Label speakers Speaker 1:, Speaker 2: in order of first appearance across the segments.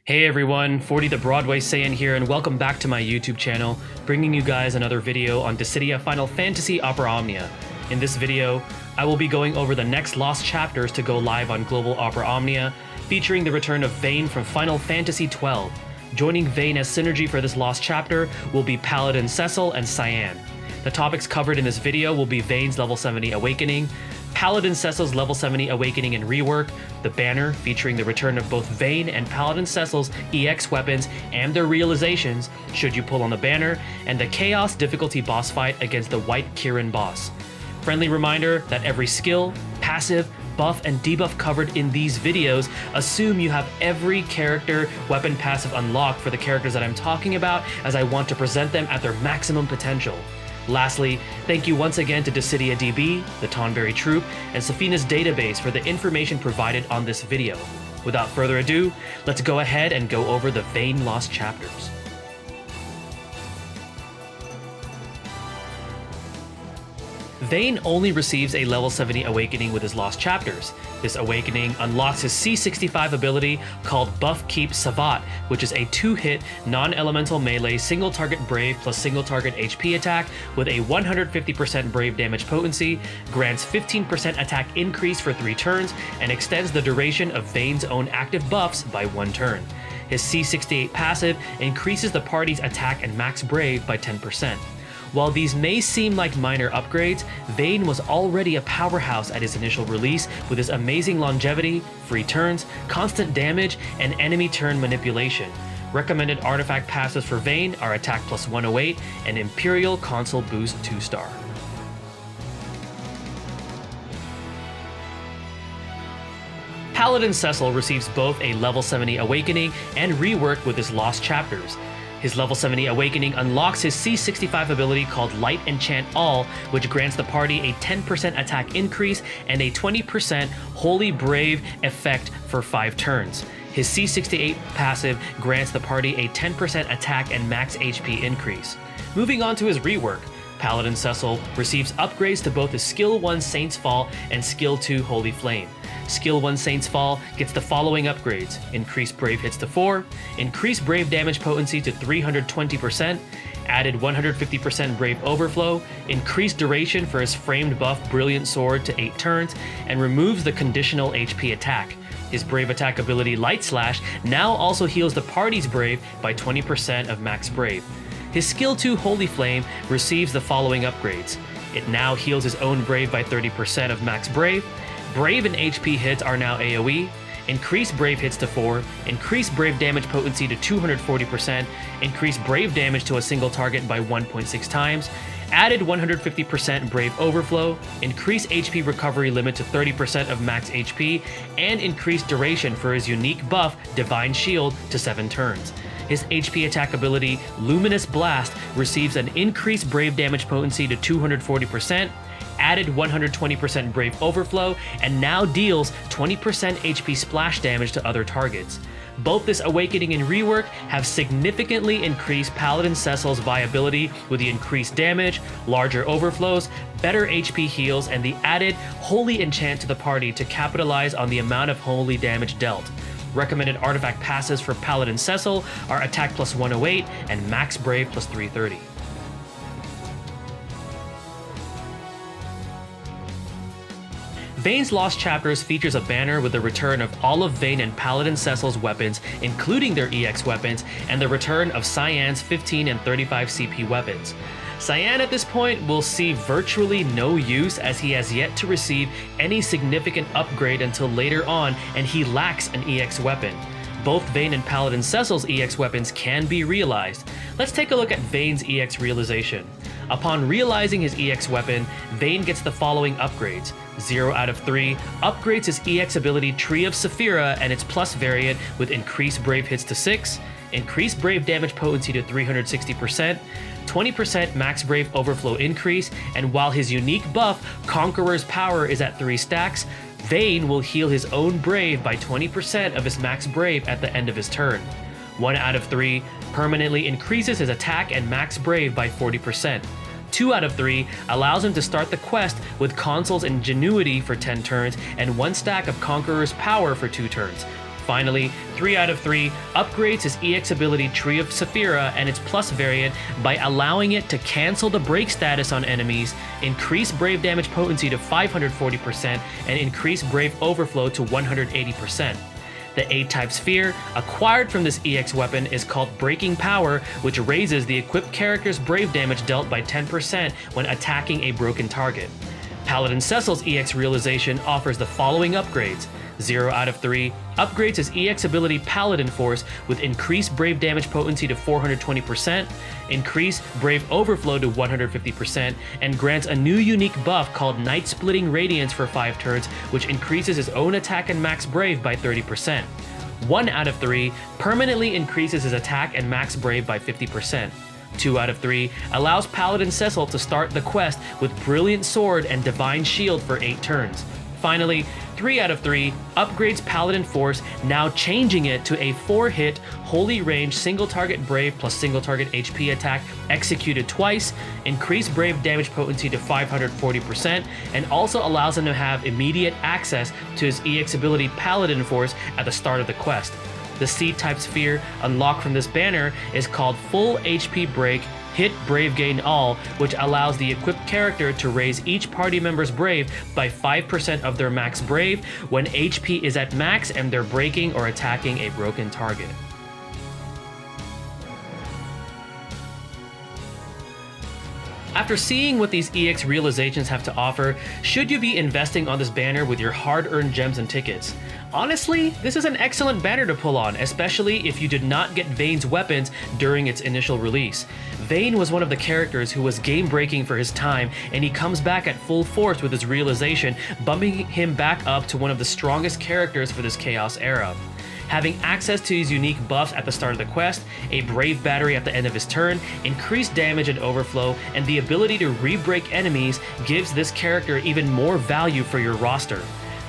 Speaker 1: Hey everyone, 40 the Broadway Saiyan here, and welcome back to my YouTube channel, bringing you guys another video on Dissidia Final Fantasy Opera Omnia. In this video, I will be going over the next lost chapters to go live on Global Opera Omnia, featuring the return of Vayne from Final Fantasy XII. Joining Vayne as synergy for this lost chapter will be Paladin, Cecil, and Saiyan. The topics covered in this video will be Vayne's level 70 awakening, Paladin Cecil's level 70 awakening and rework, the banner featuring the return of both Vayne and Paladin Cecil's EX weapons and their realizations should you pull on the banner, and the Chaos difficulty boss fight against the White Kirin boss. Friendly reminder that every skill, passive, buff, and debuff covered in these videos assume you have every character weapon passive unlocked for the characters that I'm talking about, as I want to present them at their maximum potential. Lastly, thank you once again to Dissidia DB, the Tonberry Troop, and Safina's database for the information provided on this video. Without further ado, let's go ahead and go over the Vayne lost chapters. Vayne only receives a level 70 awakening with his lost chapters. This awakening unlocks his C65 ability called Buff Keep Savat, which is a 2-hit non-elemental melee single target brave plus single target HP attack with a 150% brave damage potency, grants 15% attack increase for 3 turns, and extends the duration of Vayne's own active buffs by 1 turn. His C68 passive increases the party's attack and max brave by 10%. While these may seem like minor upgrades, Vayne was already a powerhouse at his initial release with his amazing longevity, free turns, constant damage, and enemy turn manipulation. Recommended artifact passives for Vayne are Attack plus 108 and Imperial Console Boost 2-star. Paladin Cecil receives both a level 70 awakening and rework with his lost chapters. His level 70 awakening unlocks his C65 ability called Light Enchant All, which grants the party a 10% attack increase and a 20% Holy Brave effect for 5 turns. His C68 passive grants the party a 10% attack and max HP increase. Moving on to his rework, Paladin Cecil receives upgrades to both his Skill 1 Saint's Fall and Skill 2 Holy Flame. Skill 1 Saint's Fall gets the following upgrades: increased brave hits to 4, increased brave damage potency to 320%, added 150% brave overflow, increased duration for his framed buff Brilliant Sword to 8 turns, and removes the conditional HP attack. His brave attack ability Light Slash now also heals the party's brave by 20% of max brave. His Skill 2 Holy Flame receives the following upgrades: it now heals his own brave by 30% of max brave, brave and HP hits are now AoE, increased brave hits to 4, increased brave damage potency to 240%, increased brave damage to a single target by 1.6 times, added 150% brave overflow, increased HP recovery limit to 30% of max HP, and increased duration for his unique buff Divine Shield to 7 turns. His HP attack ability Luminous Blast receives an increased brave damage potency to 240%, added 120% brave overflow, and now deals 20% HP splash damage to other targets. Both this awakening and rework have significantly increased Paladin Cecil's viability with the increased damage, larger overflows, better HP heals, and the added Holy Enchant to the party to capitalize on the amount of holy damage dealt. Recommended artifact passives for Paladin Cecil are Attack plus 108 and Max Brave plus 330. Vayne's Lost Chapters features a banner with the return of all of Vayne and Paladin Cecil's weapons, including their EX weapons, and the return of Cyan's 15 and 35 CP weapons. Saiyan at this point will see virtually no use, as he has yet to receive any significant upgrade until later on, and he lacks an EX weapon. Both Vayne and Paladin Cecil's EX weapons can be realized. Let's take a look at Vayne's EX realization. Upon realizing his EX weapon, Vayne gets the following upgrades. 0 out of 3 upgrades his EX ability Tree of Saphira and its plus variant with increased brave hits to 6, increased brave damage potency to 360%, 20% max brave overflow increase, and while his unique buff Conqueror's Power is at 3 stacks, Vayne will heal his own brave by 20% of his max brave at the end of his turn. 1 out of 3 permanently increases his attack and max brave by 40%. 2 out of 3 allows him to start the quest with Consul's Ingenuity for 10 turns and 1 stack of Conqueror's Power for 2 turns. Finally, 3 out of 3 upgrades his EX ability Tree of Saphira and its plus variant by allowing it to cancel the break status on enemies, increase Brave damage potency to 540%, and increase Brave overflow to 180%. The A-type sphere, acquired from this EX weapon, is called Breaking Power, which raises the equipped character's Brave damage dealt by 10% when attacking a broken target. Paladin Cecil's EX realization offers the following upgrades. 0 out of 3 upgrades his EX ability Paladin Force with increased Brave damage potency to 420%, increase Brave overflow to 150%, and grants a new unique buff called Night Splitting Radiance for 5 turns, which increases his own attack and max Brave by 30%. 1 out of 3 permanently increases his attack and max Brave by 50%. 2 out of 3 allows Paladin Cecil to start the quest with Brilliant Sword and Divine Shield for 8 turns. Finally, 3 out of 3 upgrades Paladin Force, now changing it to a 4-hit, Holy Range single target Brave plus single target HP attack executed twice, increase Brave damage potency to 540%, and also allows him to have immediate access to his EX ability Paladin Force at the start of the quest. The C-type sphere unlocked from this banner is called Full HP Break Hit Brave Gain All, which allows the equipped character to raise each party member's Brave by 5% of their max Brave when HP is at max and they're breaking or attacking a broken target. After seeing what these EX realizations have to offer, should you be investing on this banner with your hard-earned gems and tickets? Honestly, this is an excellent banner to pull on, especially if you did not get Vayne's weapons during its initial release. Vayne was one of the characters who was game-breaking for his time, and he comes back at full force with his realization, bumping him back up to one of the strongest characters for this Chaos era. Having access to his unique buffs at the start of the quest, a Brave battery at the end of his turn, increased damage and overflow, and the ability to re-break enemies gives this character even more value for your roster.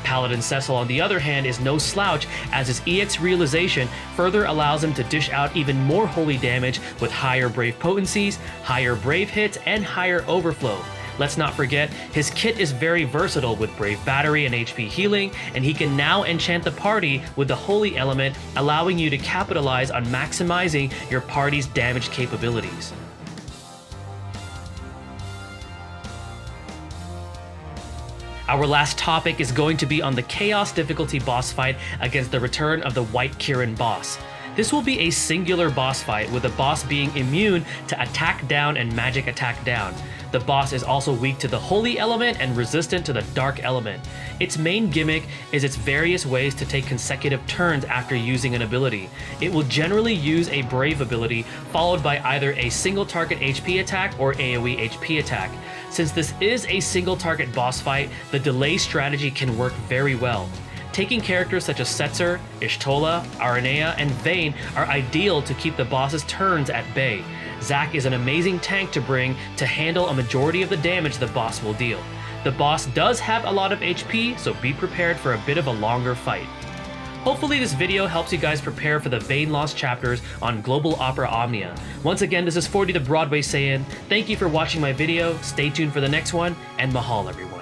Speaker 1: Paladin Cecil, on the other hand, is no slouch, as his EX realization further allows him to dish out even more holy damage with higher Brave potencies, higher Brave hits, and higher overflow. Let's not forget, his kit is very versatile with Brave Battery and HP healing, and he can now enchant the party with the Holy element, allowing you to capitalize on maximizing your party's damage capabilities. Our last topic is going to be on the Chaos difficulty boss fight against the return of the White Kirin boss. This will be a singular boss fight, with the boss being immune to attack down and magic attack down. The boss is also weak to the Holy element and resistant to the Dark element. Its main gimmick is its various ways to take consecutive turns after using an ability. It will generally use a Brave ability, followed by either a single target HP attack or AoE HP attack. Since this is a single target boss fight, the delay strategy can work very well. Taking characters such as Setzer, Ishtola, Aranea, and Vayne are ideal to keep the boss's turns at bay. Zac is an amazing tank to bring to handle a majority of the damage the boss will deal. The boss does have a lot of HP, so be prepared for a bit of a longer fight. Hopefully this video helps you guys prepare for the Vayne Lost chapters on Global Opera Omnia. Once again, this is 40 the Broadway Saiyan. Thank you for watching my video, stay tuned for the next one, and mahal everyone.